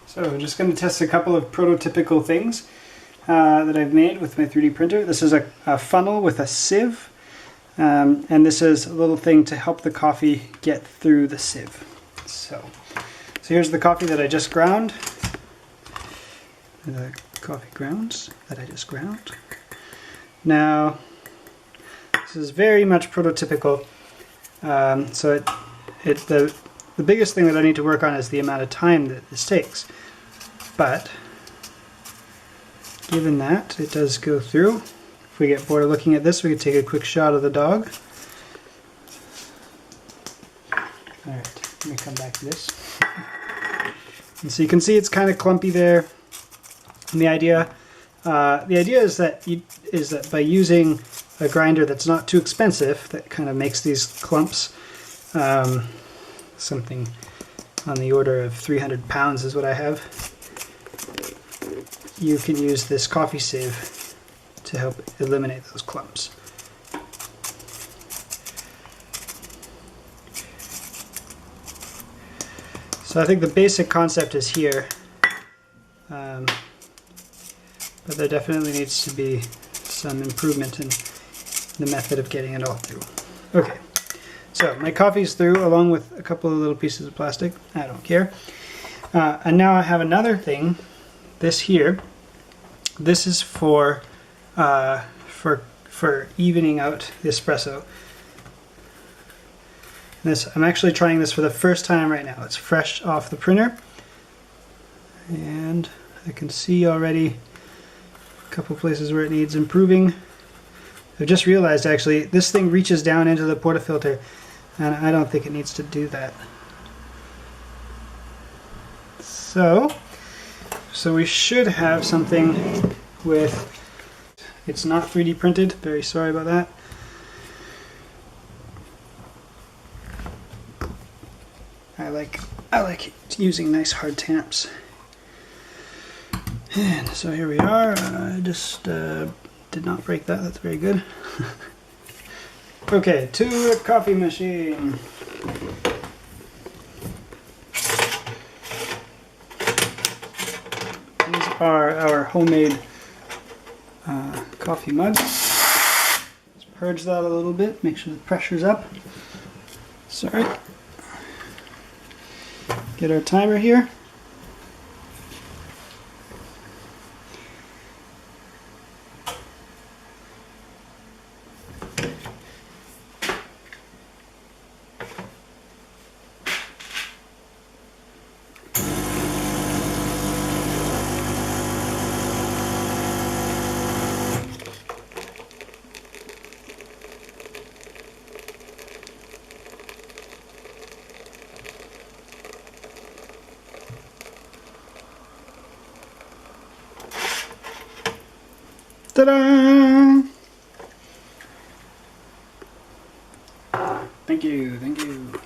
So I'm just going to test a couple of prototypical things that I've made with my 3D printer. This is a funnel with a sieve, and this is a little thing to help the coffee get through the sieve. So here's the coffee that I just ground. The coffee grounds that I just ground. Now, this is very much prototypical. So the biggest thing that I need to work on is the amount of time that this takes. But given that it does go through, if we get bored of looking at this, we could take a quick shot of the dog. Alright, let me come back to this. And so you can see it's kind of clumpy there. And the idea is that by using a grinder that's not too expensive, that kind of makes these clumps, something on the order of 300 pounds is what I have, you can use this coffee sieve to help eliminate those clumps. So I think the basic concept is here, but there definitely needs to be some improvement in the method of getting it all through. Okay, so my coffee's through along with a couple of little pieces of plastic. I don't care. And now I have another thing. This here, this is for evening out the espresso. I'm actually trying this for the first time right now. It's fresh off the printer, and I can see already a couple places where it needs improving. I've just realized actually this thing reaches down into the portafilter, and I don't think it needs to do that. So we should have something with, it's not 3D printed, very sorry about that. I like using nice hard tamps. And so here we are. I just did not break that, that's very good. Okay, to a coffee machine. These are our homemade coffee mugs. Let's purge that a little bit, make sure the pressure's up. Sorry. Get our timer here. Ta-da! Thank you, thank you.